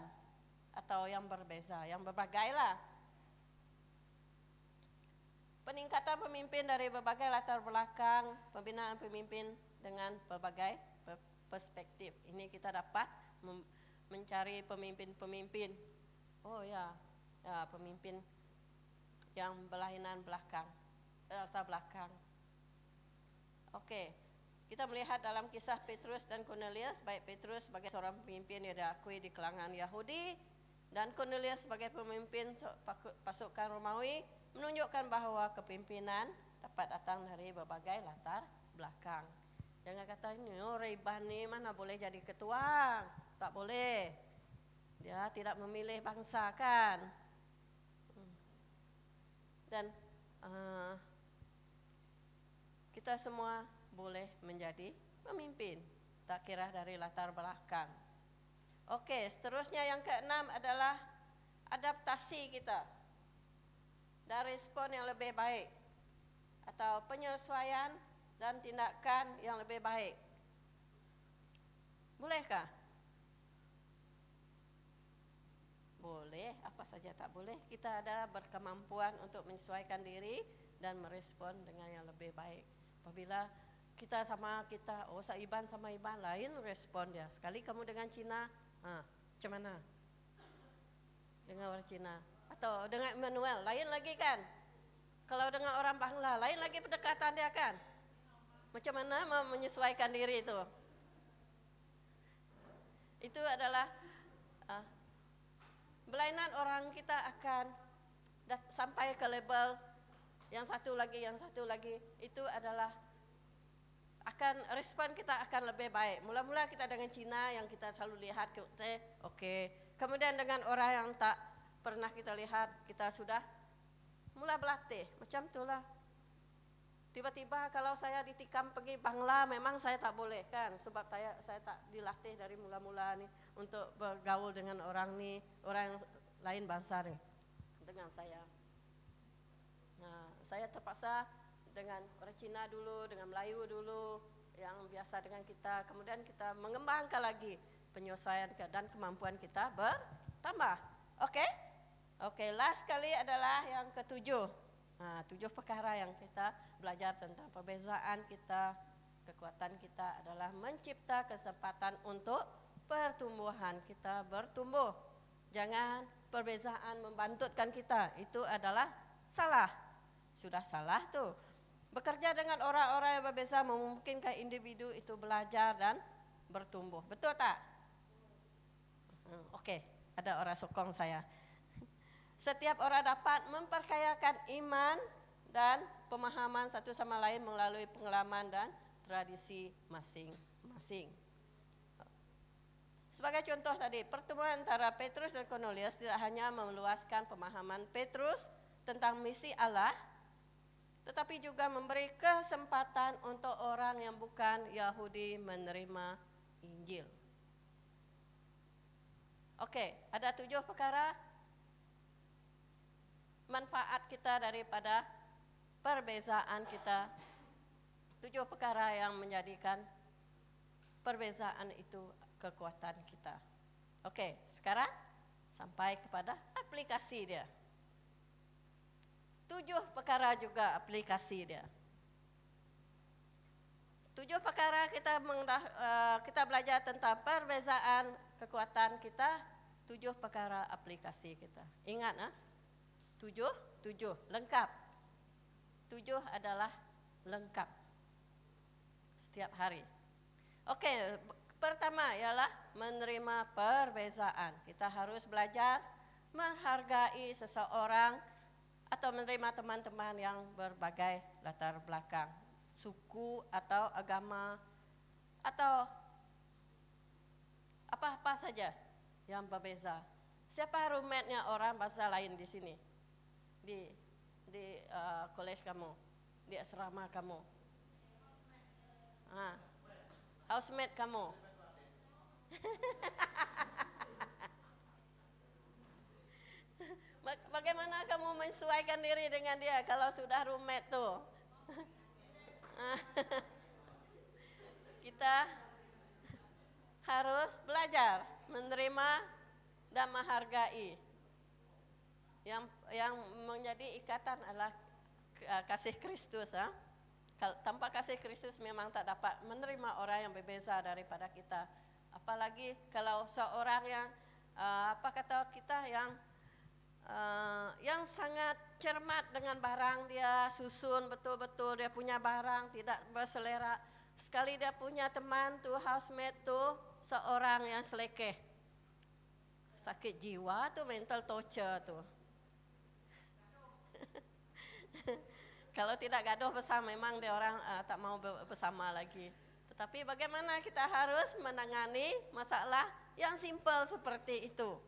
atau yang berbeza, yang berbagai lah. Peningkatan pemimpin dari berbagai latar belakang, pembinaan pemimpin dengan berbagai perspektif. Ini kita dapat mencari pemimpin-pemimpin. Oh ya, pemimpin yang berlainan belakang, latar belakang. Oke, kita melihat dalam kisah Petrus dan Cornelius, baik Petrus sebagai seorang pemimpin yang diakui di kalangan Yahudi dan Cornelius sebagai pemimpin pasukan Romawi menunjukkan bahawa kepimpinan dapat datang dari berbagai latar belakang. Jangan kata ini, Rayban ni mana boleh jadi ketua, tak boleh. Dia tidak memilih bangsa kan. Dan kita semua boleh menjadi pemimpin, tak kira dari latar belakang. Oke, seterusnya yang keenam adalah adaptasi kita dan respon yang lebih baik atau penyesuaian dan tindakan yang lebih baik. Bolehkah? Boleh, apa saja tak boleh. Kita ada berkemampuan untuk menyesuaikan diri dan merespon dengan yang lebih baik. Apabila kita sama kita, Saiban sama Iban lain respon dia. Sekali kamu dengan Cina, macam mana? Dengan orang Cina atau dengan Emmanuel lain lagi kan? Kalau dengan orang Bangla lain lagi pendekatan dia kan? Macam mana mau menyesuaikan diri itu? Itu adalah berlainan orang kita akan sampai ke level yang satu lagi itu adalah akan respon kita akan lebih baik. Mula-mula kita dengan Cina yang kita selalu lihat oke. Kemudian dengan orang yang tak pernah kita lihat, kita sudah mula berlatih. Macam itulah. Tiba-tiba kalau saya ditikam pergi Bangla, memang saya tak boleh kan, sebab saya tak dilatih dari mula-mula nih untuk bergaul dengan orang nih, orang lain bangsa nih dengan saya. Nah, saya terpaksa dengan orang Cina dulu, dengan Melayu dulu, yang biasa dengan kita. Kemudian kita mengembangkan lagi penyesuaian dan kemampuan kita bertambah. Oke, last kali adalah yang ketujuh. 7 perkara yang kita belajar tentang perbezaan kita, kekuatan kita adalah mencipta kesempatan untuk pertumbuhan kita bertumbuh. Jangan perbezaan membantutkan kita, itu adalah salah. Sudah salah tuh. Bekerja dengan orang-orang yang berbeza memungkinkan individu itu belajar dan bertumbuh. Betul tak? Oke, ada orang sokong saya. Setiap orang dapat memperkayakan iman dan pemahaman satu sama lain melalui pengalaman dan tradisi masing-masing. Sebagai contoh tadi, pertemuan antara Petrus dan Cornelius tidak hanya meluaskan pemahaman Petrus tentang misi Allah, tetapi juga memberi kesempatan untuk orang yang bukan Yahudi menerima Injil. Oke, ada 7 perkara manfaat kita daripada perbezaan kita. 7 perkara yang menjadikan perbezaan itu kekuatan kita. Oke, sekarang sampai kepada aplikasi dia. 7 perkara juga aplikasi dia. 7 perkara kita belajar tentang perbezaan kekuatan kita, 7 perkara aplikasi kita. Ingat 7 lengkap. 7 adalah lengkap setiap hari. Oke, pertama ialah menerima perbezaan. Kita harus belajar menghargai seseorang atau menerima teman-teman yang berbagai latar belakang, suku atau agama atau apa-apa saja yang berbeza. Siapa roommate-nya orang bahasa lain di sini? Di college kamu, di asrama kamu, housemate kamu. Bagaimana kamu menyesuaikan diri dengan dia kalau sudah roommate tuh? Kita harus belajar menerima dan menghargai. Yang menjadi ikatan adalah kasih Kristus. Tanpa kasih Kristus memang tak dapat menerima orang yang berbeza daripada kita. Apalagi kalau seorang yang yang sangat cermat dengan barang dia, susun betul-betul dia punya barang, tidak berselera. Sekali dia punya teman tuh, housemate tuh, seorang yang selekeh. Sakit jiwa tuh, mental torture tuh. Kalau tidak gaduh bersama, memang dia orang tak mau bersama lagi. Tetapi bagaimana kita harus menangani masalah yang simpel seperti itu.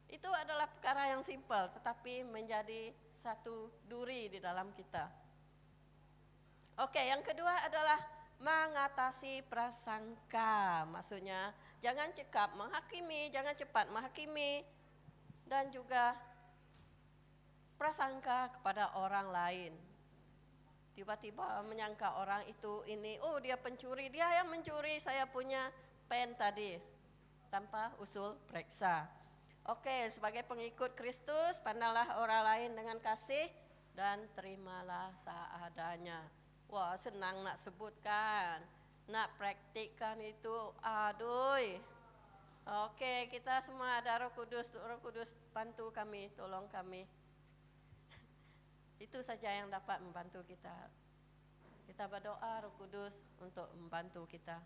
Itu adalah perkara yang simpel, tetapi menjadi satu duri di dalam kita. Oke, yang kedua adalah mengatasi prasangka. Maksudnya jangan cepat menghakimi dan juga prasangka kepada orang lain. tiba-tiba menyangka orang itu ini, oh dia pencuri, dia yang mencuri saya punya pen tadi, tanpa usul periksa. Oke, sebagai pengikut Kristus, pandanglah orang lain dengan kasih dan terimalah seadanya. Wah, senang nak sebutkan, nak praktikkan itu, aduh. Oke, kita semua ada Roh Kudus bantu kami, tolong kami. Itu saja yang dapat membantu kita. Kita berdoa Roh Kudus untuk membantu kita.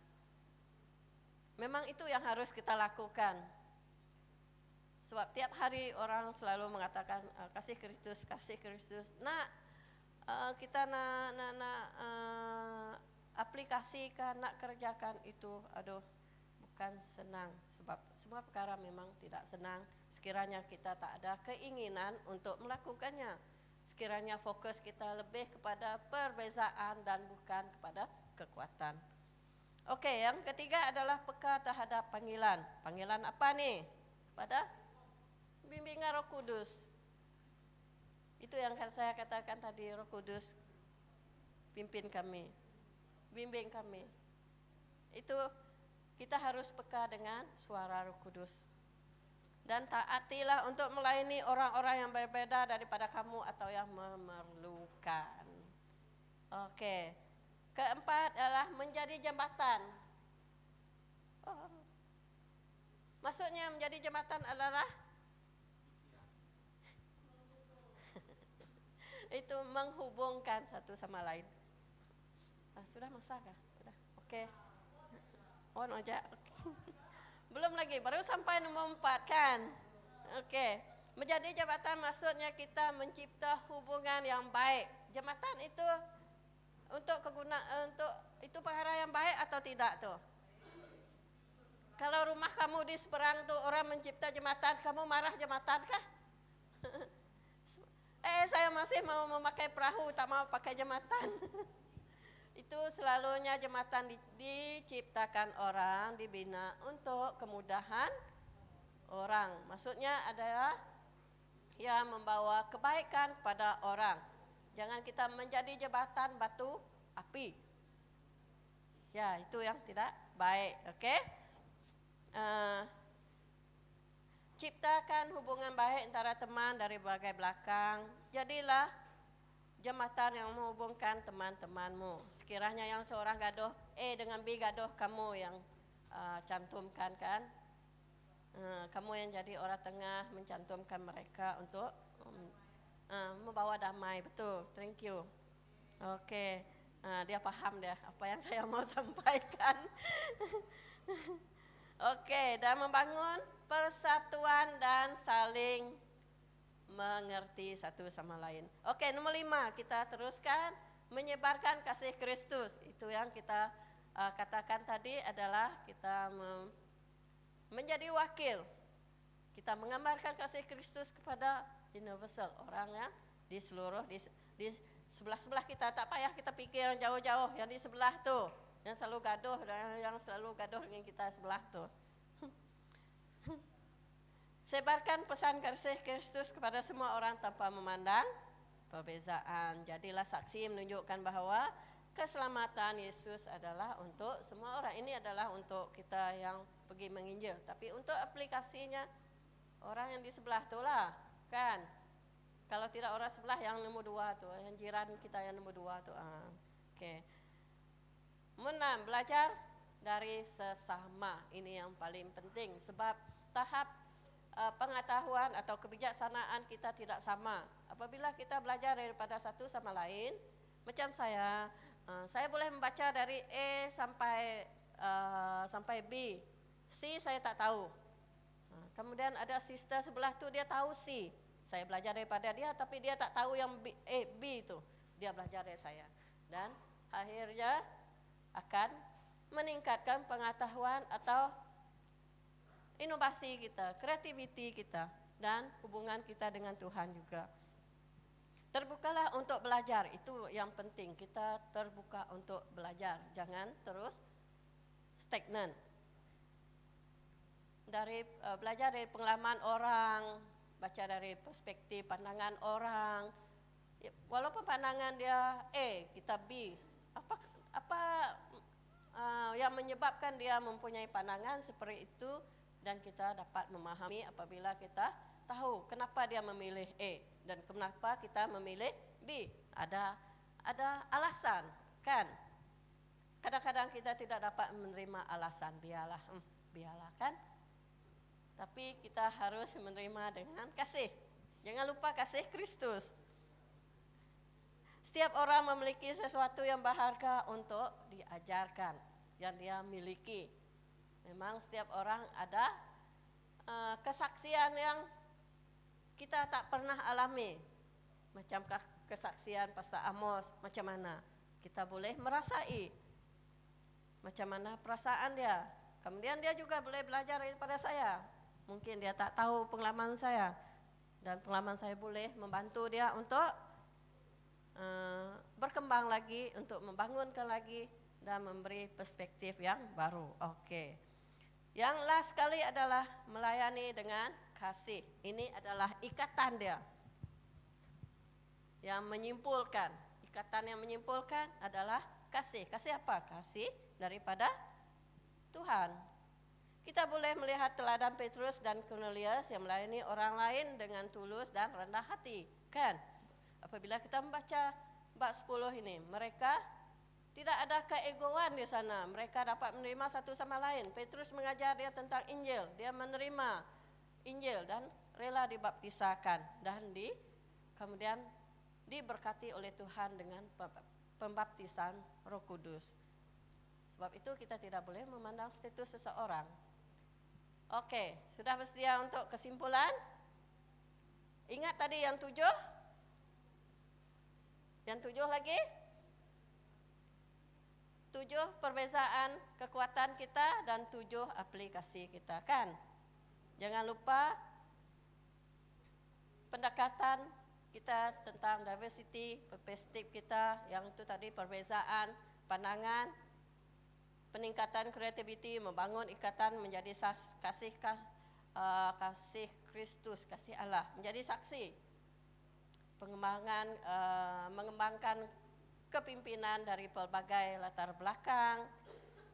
Memang itu yang harus kita lakukan. Sebab tiap hari orang selalu mengatakan kasih Kristus, kasih Kristus. Kita nak aplikasikan, nak kerjakan itu, aduh, bukan senang. Sebab semua perkara memang tidak senang. Sekiranya kita tak ada keinginan untuk melakukannya. Sekiranya fokus kita lebih kepada perbezaan dan bukan kepada kekuatan. Oke, yang ketiga adalah peka terhadap panggilan. Panggilan apa nih? Pada bimbingan Roh Kudus. Itu yang saya katakan tadi, Roh Kudus pimpin kami, bimbing kami. Itu kita harus peka dengan suara Roh Kudus. Dan taatilah untuk melayani orang-orang yang berbeda daripada kamu atau yang memerlukan. Oke. Keempat adalah menjadi jembatan. Maksudnya menjadi jembatan adalah itu menghubungkan satu sama lain. Sudah masak kah? Sudah. Oke. On aja. Belum lagi, baru sampai nomor 4 kan? Oke. Menjadi jembatan maksudnya kita mencipta hubungan yang baik. Jembatan itu untuk itu perkara yang baik atau tidak tuh? Kalau rumah kamu di seberang tuh orang mencipta jembatan, kamu marah jembatan kah? Saya masih mau memakai perahu, tak mau pakai jembatan. Itu selalunya jembatan diciptakan orang, dibina untuk kemudahan orang. Maksudnya adalah yang membawa kebaikan pada orang. Jangan kita menjadi jembatan batu api. Ya, itu yang tidak baik, oke? Ciptakan hubungan baik antara teman dari berbagai belakang. Jadilah jembatan yang menghubungkan teman-temanmu. Sekiranya yang seorang gaduh dengan B gaduh, kamu yang cantumkan kan? Kamu yang jadi orang tengah mencantumkan mereka untuk membawa damai, betul. Thank you. Oke, dia paham deh apa yang saya mau sampaikan. Oke, dan membangun persatuan dan saling mengerti satu sama lain. Oke, nomor 5 kita teruskan menyebarkan kasih Kristus. Itu yang kita katakan tadi adalah kita menjadi wakil. Kita mengambarkan kasih Kristus kepada universal, orang yang di seluruh di sebelah-sebelah kita. Tak payah kita pikir jauh-jauh, yang di sebelah tuh, yang selalu gaduh dan yang selalu gaduh dengan kita sebelah tuh. Sebarkan pesan kasih Kristus kepada semua orang tanpa memandang perbezaan. Jadilah saksi menunjukkan bahwa keselamatan Yesus adalah untuk semua orang. Ini adalah untuk kita yang pergi menginjil. Tapi untuk aplikasinya orang yang di sebelah tu lah, kan? Kalau tidak orang sebelah yang nomor 2 tu, yang jiran kita yang nomor 2 tu. Oke. 6. Belajar dari sesama. Ini yang paling penting sebab tahap pengetahuan atau kebijaksanaan kita tidak sama. Apabila kita belajar daripada satu sama lain, macam saya boleh membaca dari A sampai B, C saya tak tahu. Kemudian ada sister sebelah tu dia tahu C, saya belajar daripada dia, tapi dia tak tahu yang B itu, dia belajar dari saya, dan akhirnya akan meningkatkan pengetahuan atau inovasi kita, kreativiti kita, dan hubungan kita dengan Tuhan juga. Terbukalah untuk belajar, itu yang penting. Kita terbuka untuk belajar, jangan terus stagnan. Belajar dari pengalaman orang, baca dari perspektif pandangan orang, Walaupun pandangan dia A, kita B. Apa yang menyebabkan dia mempunyai pandangan seperti itu, dan kita dapat memahami apabila kita tahu kenapa dia memilih A dan kenapa kita memilih B. Ada alasan, kan? Kadang-kadang kita tidak dapat menerima alasan, biarlah kan? Tapi kita harus menerima dengan kasih. Jangan lupa kasih Kristus. Setiap orang memiliki sesuatu yang berharga untuk diajarkan, yang dia miliki. Memang setiap orang ada kesaksian yang kita tak pernah alami. Macam kesaksian Pastor Amos, macam mana kita boleh merasai, macam mana perasaan dia. Kemudian dia juga boleh belajar daripada saya. Mungkin dia tak tahu pengalaman saya, dan pengalaman saya boleh membantu dia untuk berkembang lagi, untuk membangunkan lagi dan memberi perspektif yang baru. Oke. Yang last sekali adalah melayani dengan kasih. Ini adalah ikatan dia yang menyimpulkan. Ikatan yang menyimpulkan adalah kasih. Kasih apa? Kasih daripada Tuhan. Kita boleh melihat teladan Petrus dan Cornelius yang melayani orang lain dengan tulus dan rendah hati, kan? Apabila kita membaca bab 10 ini, mereka tidak ada keegoan di sana. Mereka dapat menerima satu sama lain. Petrus mengajar dia tentang Injil. Dia menerima Injil dan rela dibaptisakan dan kemudian diberkati oleh Tuhan dengan pembaptisan Roh Kudus. Sebab itu kita tidak boleh memandang status seseorang. Oke, sudah bersedia untuk kesimpulan? Ingat tadi yang 7? Yang 7 lagi? 7 perbezaan kekuatan kita dan 7 aplikasi kita, kan? Jangan lupa pendekatan kita tentang diversity, perspektif kita, yang itu tadi perbezaan pandangan, peningkatan kreativiti, membangun ikatan menjadi kasih Kristus, kasih Allah, menjadi saksi, mengembangkan kepimpinan dari pelbagai latar belakang.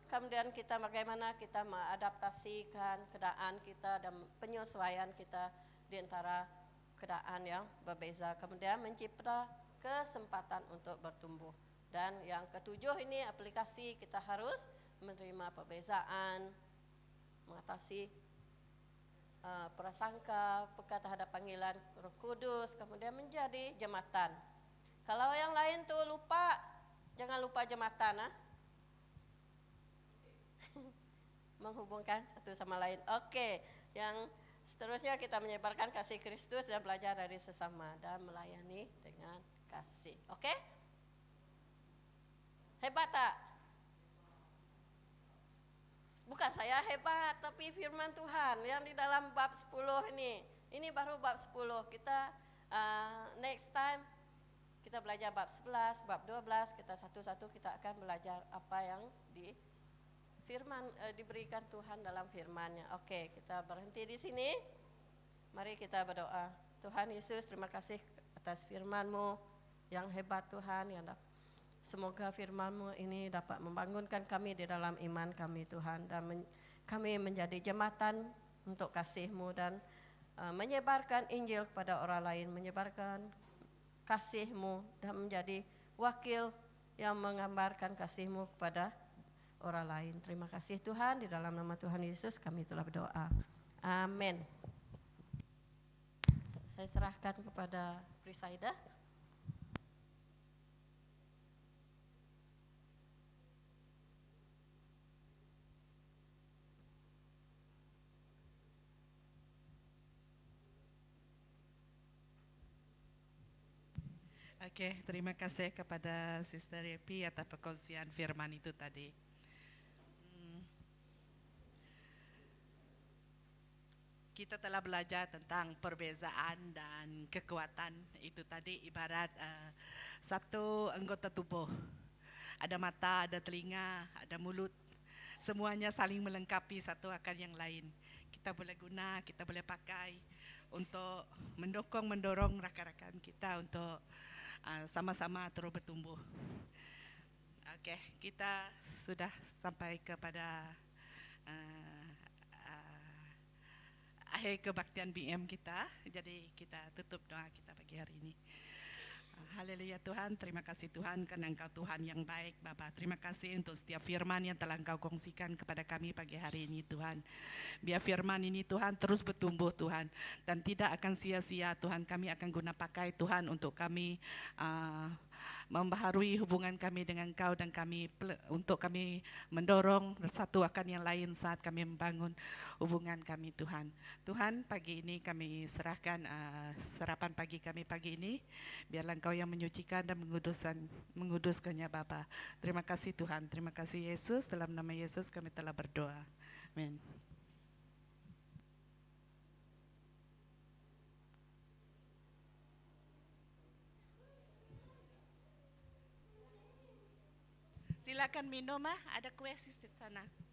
Kemudian kita bagaimana kita mengadaptasikan keadaan kita dan penyesuaian kita di antara keadaan yang berbeza. Kemudian mencipta kesempatan untuk bertumbuh. Dan yang ketujuh ini aplikasi, kita harus menerima perbezaan, mengatasi prasangka, peka terhadap panggilan Roh Kudus, kemudian menjadi jematan. Kalau yang lain tuh lupa, jangan lupa jematan, menghubungkan satu sama lain. Oke, yang seterusnya kita menyebarkan kasih Kristus dan belajar dari sesama dan melayani dengan kasih. Oke? Hebat tak? Bukan saya hebat, tapi firman Tuhan yang di dalam bab 10 ini. Ini baru bab 10. Kita next time kita belajar bab 11, bab 12, kita satu-satu kita akan belajar apa yang diberikan Tuhan dalam firman-Nya. Oke, kita berhenti di sini. Mari kita berdoa. Tuhan Yesus, terima kasih atas firman-Mu yang hebat Tuhan, yang semoga firman-Mu ini dapat membangunkan kami di dalam iman kami Tuhan, dan kami menjadi jembatan untuk kasih-Mu dan menyebarkan Injil kepada orang lain, menyebarkan kasih-Mu dan menjadi wakil yang menggambarkan kasih-Mu kepada orang lain. Terima kasih Tuhan, di dalam nama Tuhan Yesus kami telah berdoa. Amin. Saya serahkan kepada Frisaida. Oke, terima kasih kepada Sister Epi atas perkongsian firman itu tadi. Kita telah belajar tentang perbezaan dan kekuatan itu tadi, ibarat satu anggota tubuh. Ada mata, ada telinga, ada mulut. Semuanya saling melengkapi satu akan yang lain. Kita boleh guna, kita boleh pakai untuk mendorong rakan-rakan kita untuk sama-sama terus bertumbuh. Oke, kita sudah sampai kepada uh, uh, akhir kebaktian BM kita. Jadi kita tutup doa kita pagi hari ini. Haleluya Tuhan, terima kasih Tuhan karena Engkau Tuhan yang baik Bapa. Terima kasih untuk setiap firman yang telah Engkau kongsikan kepada kami pagi hari ini Tuhan. Biar firman ini Tuhan terus bertumbuh Tuhan, dan tidak akan sia-sia Tuhan. Kami akan guna pakai Tuhan untuk kami membaharui hubungan kami dengan Engkau, dan untuk kami mendorong satu akan yang lain saat kami membangun hubungan kami Tuhan. Tuhan, pagi ini kami serahkan sarapan pagi kami pagi ini, biarlah Engkau yang menyucikan dan menguduskannya Bapa. Terima kasih Tuhan, terima kasih Yesus, dalam nama Yesus kami telah berdoa. Amin. Silakan minum, ada kue di sana.